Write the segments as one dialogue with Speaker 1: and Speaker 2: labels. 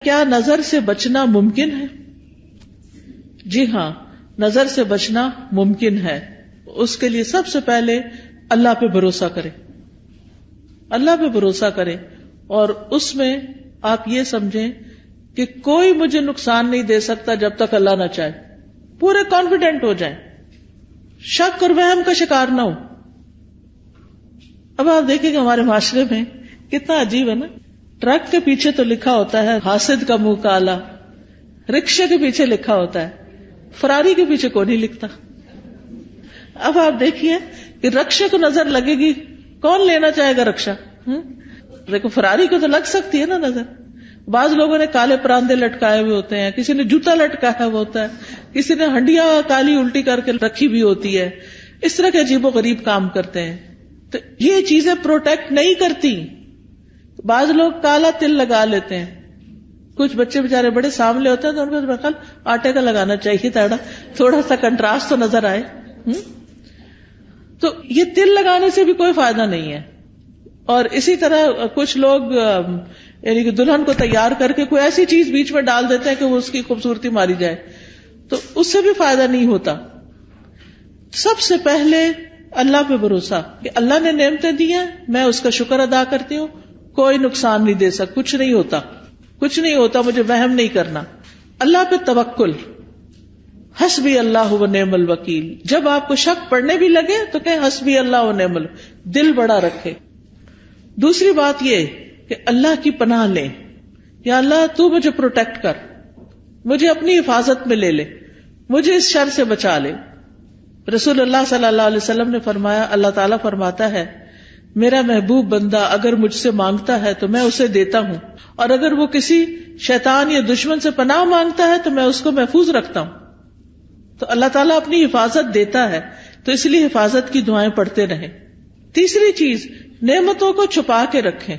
Speaker 1: کیا نظر سے بچنا ممکن ہے؟ جی ہاں، نظر سے بچنا ممکن ہے. اس کے لیے سب سے پہلے اللہ پہ بھروسہ کرے، اللہ پہ بھروسہ کرے، اور اس میں آپ یہ سمجھیں کہ کوئی مجھے نقصان نہیں دے سکتا جب تک اللہ نہ چاہے. پورے کانفیڈنٹ ہو جائیں، شک اور وہم کا شکار نہ ہو. اب آپ دیکھیں کہ ہمارے معاشرے میں کتنا عجیب ہے نا، ٹرک کے پیچھے تو لکھا ہوتا ہے حاسد کا منہ کالا، رکشے کے پیچھے لکھا ہوتا ہے، فراری کے پیچھے کوئی نہیں لکھتا. اب آپ دیکھیے کہ رکشے کو نظر لگے گی، کون لینا چاہے گا رکشا؟ دیکھو فراری کو تو لگ سکتی ہے نا نظر. بعض لوگوں نے کالے پراندے لٹکائے ہوئے ہوتے ہیں، کسی نے جوتا لٹکایا ہوا ہوتا ہے، کسی نے ہنڈیا کالی الٹی کر کے رکھی بھی ہوتی ہے. اس طرح کے عجیب و غریب کام کرتے ہیں. تو یہ چیزیں پروٹیکٹ نہیں کرتی. بعض لوگ کالا تل لگا لیتے ہیں، کچھ بچے بےچارے بڑے سامنے ہوتے ہیں تو ان کو بخل آٹے کا لگانا چاہیے تھوڑا سا کنٹراسٹ تو نظر آئے. تو یہ تل لگانے سے بھی کوئی فائدہ نہیں ہے. اور اسی طرح کچھ لوگ یعنی کہ دلہن کو تیار کر کے کوئی ایسی چیز بیچ میں ڈال دیتے ہیں کہ وہ اس کی خوبصورتی ماری جائے، تو اس سے بھی فائدہ نہیں ہوتا. سب سے پہلے اللہ پہ بھروسہ کہ اللہ نے نعمتیں دی ہیں، میں اس کا شکر ادا کرتی ہوں، کوئی نقصان نہیں دے سکتا، کچھ نہیں ہوتا، کچھ نہیں ہوتا، مجھے وہم نہیں کرنا. اللہ پہ توکل، حسبی اللہ و نعم الوکیل. جب آپ کو شک پڑنے بھی لگے تو کہیں حسبی اللہ و نعم الوکیل، دل بڑا رکھے. دوسری بات یہ کہ اللہ کی پناہ لیں، یا اللہ تو مجھے پروٹیکٹ کر، مجھے اپنی حفاظت میں لے لے، مجھے اس شر سے بچا لے. رسول اللہ صلی اللہ علیہ وسلم نے فرمایا، اللہ تعالیٰ فرماتا ہے میرا محبوب بندہ اگر مجھ سے مانگتا ہے تو میں اسے دیتا ہوں، اور اگر وہ کسی شیطان یا دشمن سے پناہ مانگتا ہے تو میں اس کو محفوظ رکھتا ہوں. تو اللہ تعالیٰ اپنی حفاظت دیتا ہے، تو اس لیے حفاظت کی دعائیں پڑھتے رہیں. تیسری چیز، نعمتوں کو چھپا کے رکھیں،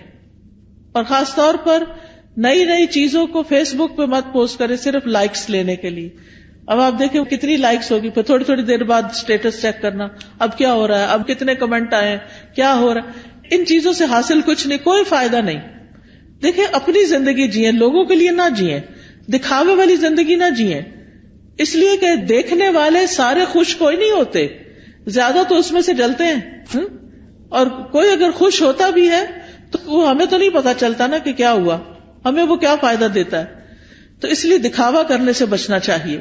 Speaker 1: اور خاص طور پر نئی نئی چیزوں کو فیس بک پہ مت پوسٹ کریں صرف لائکس لینے کے لیے. اب آپ دیکھیں کتنی لائکس ہوگی، پھر تھوڑی تھوڑی دیر بعد اسٹیٹس چیک کرنا، اب کیا ہو رہا ہے، اب کتنے کمنٹ آئے، کیا ہو رہا ہے. ان چیزوں سے حاصل کچھ نہیں، کوئی فائدہ نہیں. دیکھیں اپنی زندگی جئیں، لوگوں کے لیے نہ جئیں، دکھاوے والی زندگی نہ جئیں. اس لیے کہ دیکھنے والے سارے خوش کوئی نہیں ہوتے، زیادہ تو اس میں سے جلتے ہیں. اور کوئی اگر خوش ہوتا بھی ہے تو وہ ہمیں تو نہیں پتا چلتا نا کہ کیا ہوا، ہمیں وہ کیا فائدہ دیتا ہے. تو اس لیے دکھاوا کرنے سے بچنا چاہیے.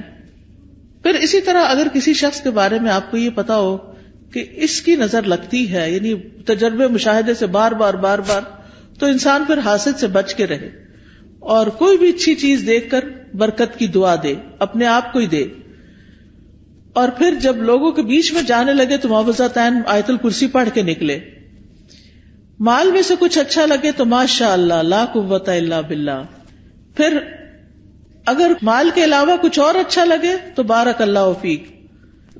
Speaker 1: پھر اسی طرح اگر کسی شخص کے بارے میں آپ کو یہ پتا ہو کہ اس کی نظر لگتی ہے، یعنی تجربے مشاہدے سے بار بار تو انسان پھر حاسد سے بچ کے رہے، اور کوئی بھی اچھی چیز دیکھ کر برکت کی دعا دے، اپنے آپ کو ہی دے. اور پھر جب لوگوں کے بیچ میں جانے لگے تو معوذتین آیت الکرسی پڑھ کے نکلے. مال میں سے کچھ اچھا لگے تو ماشاء اللہ لا قوت الا باللہ. پھر اگر مال کے علاوہ کچھ اور اچھا لگے تو بارک اللہ فیک.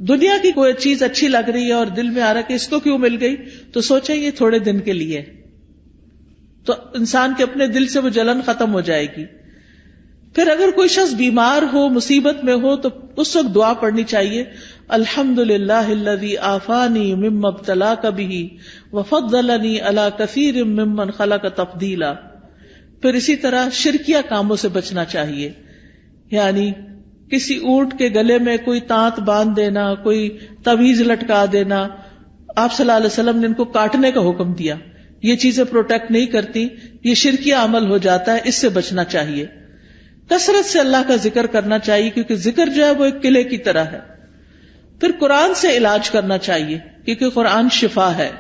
Speaker 1: دنیا کی کوئی چیز اچھی لگ رہی ہے اور دل میں آ رہا کہ اس کو کیوں مل گئی، تو سوچیں یہ تھوڑے دن کے لیے، تو انسان کے اپنے دل سے وہ جلن ختم ہو جائے گی. پھر اگر کوئی شخص بیمار ہو، مصیبت میں ہو، تو اس وقت دعا پڑھنی چاہیے، الحمدللہ الذی عافانی مما ابتلاک بہ وفضلنی علی کثیر ممن خلق تفضیلا. پھر اسی طرح شرکیہ کاموں سے بچنا چاہیے، یعنی کسی اونٹ کے گلے میں کوئی تانت باندھ دینا، کوئی تعویذ لٹکا دینا. آپ صلی اللہ علیہ وسلم نے ان کو کاٹنے کا حکم دیا. یہ چیزیں پروٹیکٹ نہیں کرتی، یہ شرکیہ عمل ہو جاتا ہے، اس سے بچنا چاہیے. کثرت سے اللہ کا ذکر کرنا چاہیے، کیونکہ ذکر جو ہے وہ ایک قلعے کی طرح ہے. پھر قرآن سے علاج کرنا چاہیے، کیونکہ قرآن شفا ہے.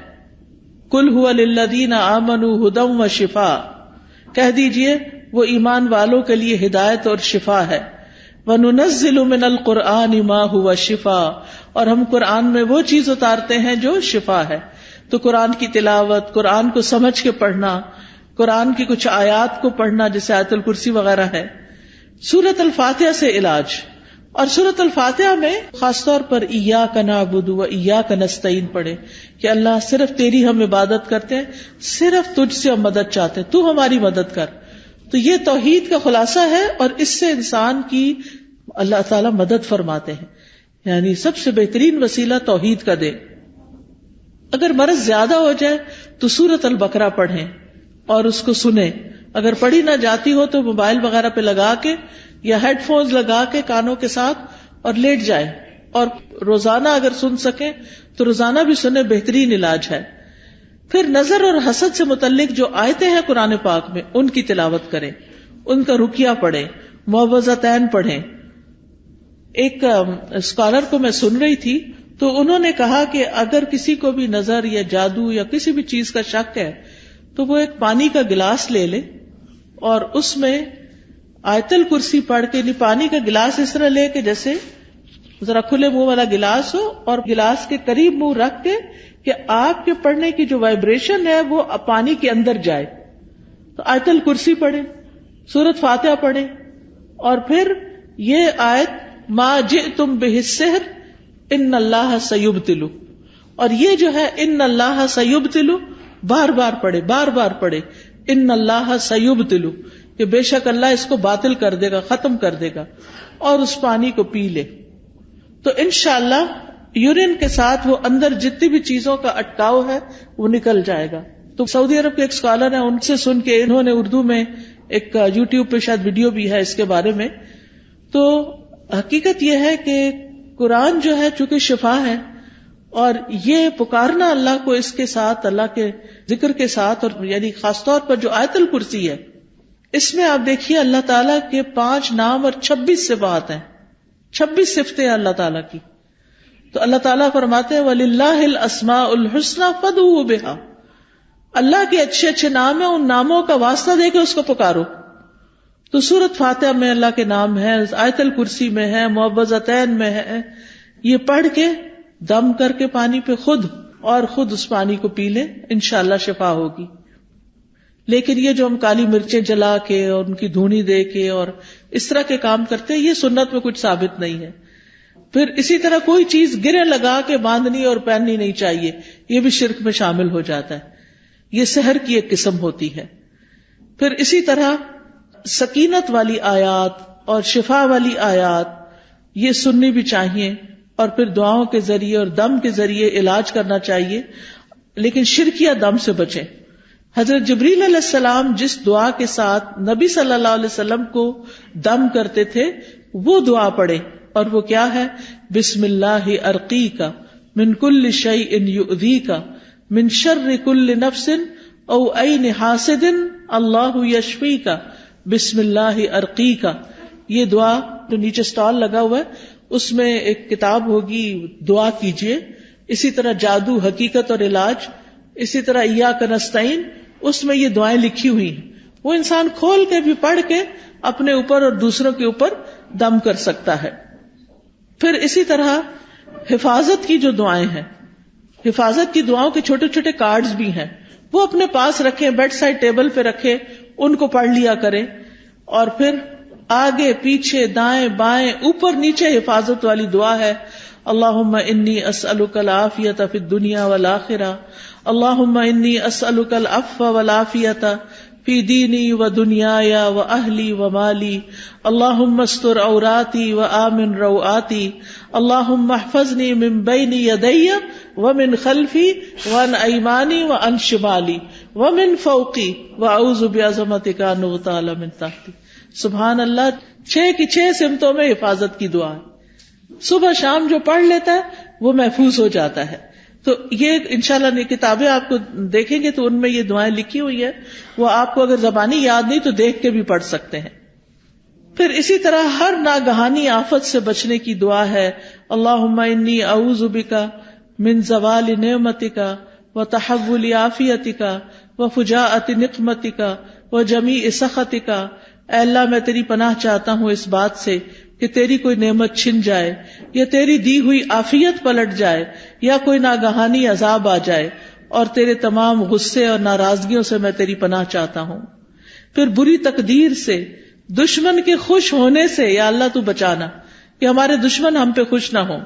Speaker 1: قل ھو للذین آمنوا ھدی وشفاء، کہہ دیجئے وہ ایمان والوں کے لیے ہدایت اور شفا ہے. وَنُنَزِّلُ مِنَ الْقُرْآنِ مَا هُوَ شِفَاء، اور ہم قرآن میں وہ چیز اتارتے ہیں جو شفا ہے. تو قرآن کی تلاوت، قرآن کو سمجھ کے پڑھنا، قرآن کی کچھ آیات کو پڑھنا جیسے آیت الکرسی وغیرہ ہے. سورۃ الفاتحہ سے علاج، اور سورۃ الفاتحہ میں خاص طور پر ایاک نعبد و ایاک نستعین پڑھے کہ اللہ صرف تیری ہم عبادت کرتے ہیں، صرف تجھ سے ہم مدد چاہتے ہیں، تو ہماری مدد کر. تو یہ توحید کا خلاصہ ہے، اور اس سے انسان کی اللہ تعالیٰ مدد فرماتے ہیں. یعنی سب سے بہترین وسیلہ توحید کا دے. اگر مرض زیادہ ہو جائے تو سورۃ البقرہ پڑھیں اور اس کو سنیں، اگر پڑھی نہ جاتی ہو تو موبائل وغیرہ پہ لگا کے یا ہیڈ فونز لگا کے کانوں کے ساتھ اور لیٹ جائے، اور روزانہ اگر سن سکیں تو روزانہ بھی سنیں، بہترین علاج ہے. پھر نظر اور حسد سے متعلق جو آیتیں ہیں قرآن پاک میں ان کی تلاوت کریں، ان کا رقیہ پڑھیں، معوذتین پڑھیں. ایک اسکالر کو میں سن رہی تھی تو انہوں نے کہا کہ اگر کسی کو بھی نظر یا جادو یا کسی بھی چیز کا شک ہے تو وہ ایک پانی کا گلاس لے لے اور اس میں آیت الکرسی پڑھ کے، پانی کا گلاس اس طرح لے کے جیسے ذرا کھلے منہ والا گلاس ہو، اور گلاس کے قریب منہ رکھ کے کہ آپ کے پڑھنے کی جو وائبریشن ہے وہ پانی کے اندر جائے. تو آیت الکرسی پڑھیں، سورۃ فاتحہ پڑھیں، اور پھر یہ آیت ما جئتم بہ السحر ان اللہ سیبطل، اور یہ جو ہے ان اللہ سیبطل بار بار پڑھے ان اللہ سیبطل، کہ بے شک اللہ اس کو باطل کر دے گا، ختم کر دے گا، اور اس پانی کو پی لے. تو انشاءاللہ یورین کے ساتھ وہ اندر جتنی بھی چیزوں کا اٹکاؤ ہے وہ نکل جائے گا. تو سعودی عرب کے ایک اسکالر ہیں، ان سے سن کے انہوں نے اردو میں ایک یوٹیوب پہ شاید ویڈیو بھی ہے اس کے بارے میں. تو حقیقت یہ ہے کہ قرآن جو ہے چونکہ شفا ہے، اور یہ پکارنا اللہ کو اس کے ساتھ، اللہ کے ذکر کے ساتھ، اور یعنی خاص طور پر جو آیت الکرسی ہے اس میں آپ دیکھیے اللہ تعالیٰ کے 5 نام اور 26 صفات ہیں، 26 صفتیں ہیں اللہ تعالیٰ کی. تو اللہ تعالیٰ فرماتے ہیں وَلِلَّهِ الْأَسْمَاءُ الْحُسْنَى فَادْعُوهُ بِهَا، اللہ کے اچھے اچھے نام ہیں، ان ناموں کا واسطہ دے کے اس کو پکارو. تو سورۃ فاتحہ میں اللہ کے نام ہے، آیت الکرسی میں ہے، معوذتین میں ہے. یہ پڑھ کے دم کر کے پانی پہ خود اس پانی کو پی لیں، انشاءاللہ شفا ہوگی. لیکن یہ جو ہم کالی مرچیں جلا کے اور ان کی دھونی دے کے اور اس طرح کے کام کرتے ہیں، یہ سنت میں کچھ ثابت نہیں ہے. پھر اسی طرح کوئی چیز گرے لگا کے باندھنی اور پہننی نہیں چاہیے، یہ بھی شرک میں شامل ہو جاتا ہے. یہ سحر کی ایک قسم ہوتی ہے. پھر اسی طرح سکینت والی آیات اور شفا والی آیات یہ سننی بھی چاہیے، اور پھر دعاؤں کے ذریعے اور دم کے ذریعے علاج کرنا چاہیے، لیکن شرکیہ دم سے بچیں. حضرت جبریل علیہ السلام جس دعا کے ساتھ نبی صلی اللہ علیہ وسلم کو دم کرتے تھے وہ دعا پڑھے، اور وہ کیا ہے؟ بسم اللہ ارقیک من کل شیء یؤذیک من شر کل نفس او عین حاسد اللہ یشفیک بسم اللہ ارقیک. یہ دعا جو نیچے سٹال لگا ہوا ہے اس میں ایک کتاب ہوگی، دعا کیجئے. اسی طرح جادو، حقیقت اور علاج، اسی طرح ایاک نستعین، اس میں یہ دعائیں لکھی ہوئی ہیں. وہ انسان کھول کے بھی پڑھ کے اپنے اوپر اور دوسروں کے اوپر دم کر سکتا ہے. پھر اسی طرح حفاظت کی جو دعائیں ہیں، حفاظت کی دعاؤں کے چھوٹے چھوٹے کارڈز بھی ہیں، وہ اپنے پاس رکھیں، بیڈ سائڈ ٹیبل پہ رکھیں، ان کو پڑھ لیا کریں. اور پھر آگے پیچھے دائیں بائیں اوپر نیچے حفاظت والی دعا ہے، اللہم انی اسألک العافیۃ فی الدنیا والآخرہ، اللہم انی اسألک العفو والعافیۃ فی دینی و دنیای و اہلی و مالی، اللہم استر عوراتی و آمن روآتی، اللہم احفظنی من بین یدی ومن خلفی وعن ایمانی وعن شمالی ومن فوقی واعوذ بعظمتک ان اغتال من تحتی. سبحان اللہ، 6 کی 6 سمتوں میں حفاظت کی دعا ہے. صبح شام جو پڑھ لیتا ہے وہ محفوظ ہو جاتا ہے. تو یہ انشاءاللہ کتابیں آپ کو دیکھیں گے تو ان میں یہ دعائیں لکھی ہوئی ہیں، وہ آپ کو اگر زبانی یاد نہیں تو دیکھ کے بھی پڑھ سکتے ہیں. پھر اسی طرح ہر ناگہانی آفت سے بچنے کی دعا ہے، اللہم انی اعوذ بک من زوال نعمتک وتحول عافیتک وفجاءۃ نقمتک وجمیع سخطک. اے اللہ میں تیری پناہ چاہتا ہوں اس بات سے کہ تیری کوئی نعمت چھن جائے، یا تیری دی ہوئی عافیت پلٹ جائے، یا کوئی ناگہانی عذاب آ جائے، اور تیرے تمام غصے اور ناراضگیوں سے میں تیری پناہ چاہتا ہوں. پھر بری تقدیر سے، دشمن کے خوش ہونے سے یا اللہ تو بچانا کہ ہمارے دشمن ہم پہ خوش نہ ہوں.